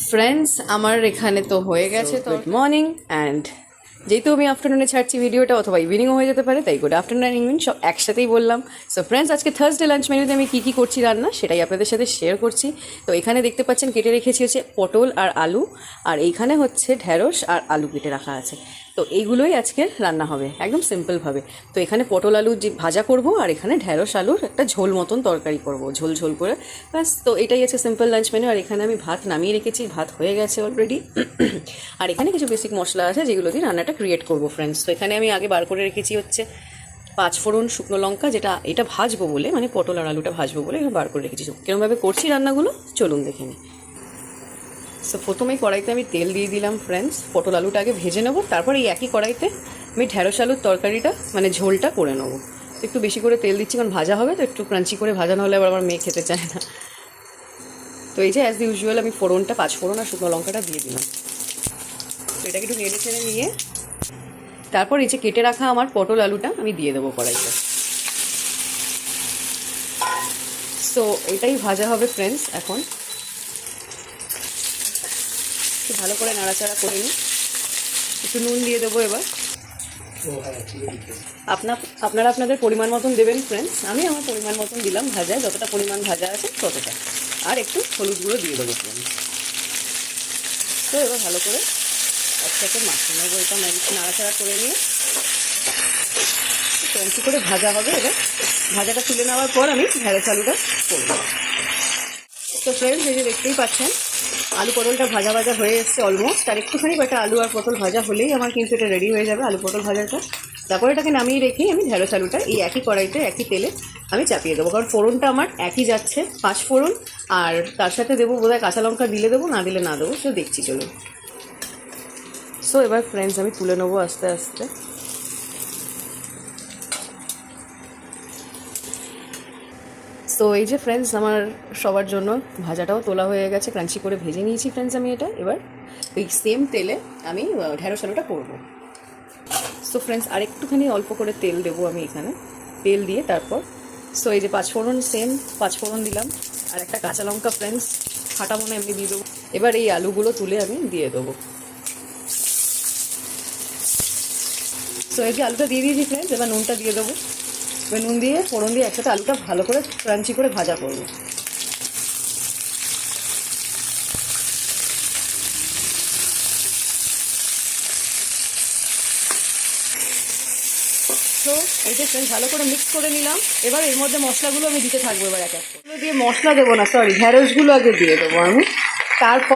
Friends, আমার এখানে তো হয়ে গেছে। তো গুড মর্নিং। অ্যান্ড যেহেতু আমি আফটারনুনে ছাড়ছি ভিডিওটা, অথবা ইভিনিংও হয়ে যেতে পারে, তাই গুড আফটারনুন অ্যান্ড ইভিনিং সব একসাথেই বললাম। সো ফ্রেন্ডস, আজকে থার্সডে লাঞ্চ মেনুতে আমি কী কী করছি রান্না সেটাই আপনাদের সাথে শেয়ার করছি। তো এখানে দেখতে পাচ্ছেন কেটে রেখেছি হচ্ছে পটল আর আলু, আর এইখানে হচ্ছে ঢ্যাঁড়স আর আলু কেটে রাখা আছে। তো এইগুলোই আজকে রান্না হবে একদম সিম্পলভাবে। তো এখানে পটল আলু যে ভাজা করব, আর এখানে ঢ্যাঁড়স আলুর একটা ঝোল মতন তরকারি করব, ঝোল ঝোল করে। ব্যাস, তো এটাই আছে সিম্পল লাঞ্চ মেনু। আর এখানে আমি ভাত নামিয়ে রেখেছি, ভাত হয়ে গেছে অলরেডি। আর এখানে কিছু বেসিক মশলা আছে যেগুলো দিয়ে রান্নাটা ক্রিয়েট করবো ফ্রেন্ডস। তো এখানে আমি আগে বার করে রেখেছি হচ্ছে 5 ফোড়ন, শুকনো লঙ্কা, যেটা এটা ভাজবো বলে, মানে পটল আর আলুটা ভাজবো বলে এখানে বার করে রেখেছি। কীরকমভাবে করছি রান্নাগুলো চলুন দেখে নিই। সো প্রথমেই কড়াইতে আমি তেল দিয়ে দিলাম ফ্রেন্ডস। পটল আলুটা আগে ভেজে নেবো, তারপর এই একই কড়াইতে আমি ঢ্যাঁড়স আলুর তরকারিটা মানে ঝোলটা করে নেবো। একটু বেশি করে তেল দিচ্ছি, কারণ ভাজা হবে তো, একটু ক্রাঞ্চি করে ভাজা না হলে আবার আমার মেয়ে খেতে চায় না। তো এই যে অ্যাজ ইউজুয়াল আমি ফোড়নটা 5 ফোড়ন আর শুকনো লঙ্কাটা দিয়ে দিলাম। তো এটাকে একটু নেড়ে ছেড়ে নিয়ে তারপর এই যে কেটে রাখা আমার পটল আলুটা আমি দিয়ে দেবো কড়াইতে। সো এটাই ভাজা হবে ফ্রেন্ডস। এখন একটু ভালো করে নাড়াচাড়া করে নিই, একটু নুন দিয়ে দেবো এবার। আপনারা আপনাদের পরিমাণ মতন দেবেন ফ্রেন্ডস। আমি আমার পরিমাণ মতন দিলাম ভাজায়, যতটা পরিমাণ ভাজা আছে ততটা। আর একটু হলুদ গুঁড়ো দিয়ে দেবো ফ্রেন্ডস। তো এবার ভালো করে একসাথে মাখিয়ে নেবো। এটা নাড়াচাড়া করে নিয়ে ক্রাঞ্চি করে ভাজা হবে। এবার ভাজাটা তুলে নেওয়ার পর আমি ঢ্যাঁড়স আলুটা করব। তো ফ্রেন্ডস, এই যে দেখতেই পাচ্ছেন আলু পটলটা ভাজা ভাজা হয়ে এসছে অলমোস্ট। আর একটুখানি একটা আলু আর পটল ভাজা হলেই আমার কিন্তু এটা রেডি হয়ে যাবে, আলু পটল ভাজাটা। তারপর এটাকে নামিয়ে রেখেই আমি ঢ্যাঁড়স আলুটা এই একই কড়াইতে একই তেলে আমি চাপিয়ে দেবো, কারণ ফোড়নটা আমার একই যাচ্ছে, 5 ফোড়ন। আর তার সাথে দেবো বোধহয় কাঁচা লঙ্কা, দিলে দেবো, না দিলে না দেবো, সে দেখছি চলুন। সো এবার ফ্রেন্ডস আমি তুলে নেবো আস্তে আস্তে। সো এই যে ফ্রেন্ডস, আমার সবার জন্য ভাজাটাও তোলা হয়ে গেছে, ক্রাঞ্চি করে ভেজে নিয়েছি ফ্রেন্ডস আমি এটা। এবার এই সেম তেলে আমি ঢ্যাঁড়স আলুটা করবো। সো ফ্রেন্ডস, আর একটুখানি অল্প করে তেল দেবো আমি এখানে। তেল দিয়ে তারপর সো এই যে 5 ফোড়ন, সেম 5 ফোড়ন দিলাম, আর একটা কাঁচা লঙ্কা ফ্রেন্ডস ফাটা মনে এমনি দিয়ে দেবো। এবার এই আলুগুলো তুলে আমি দিয়ে দেবো। সো এই যে আলুটা দিয়ে দিয়েছি ফ্রেন্ডস, এবার নুনটা দিয়ে দেবো। এবার নুন দিয়ে ফোড়ন দিয়ে একসাথে আলুটা ভালো করে ক্রাঞ্চি করে ভাজা করবো। তো এই যে ফ্রেন্ডস ভালো করে মিক্স করে নিলাম। এবার এর মধ্যে মশলাগুলো আমি দিতে থাকবো। এবার এক এক করে দিয়ে মশলা দেবো না, সরি, ঢ্যাঁড়সগুলো আগে দিয়ে দেবো আমি। তারপর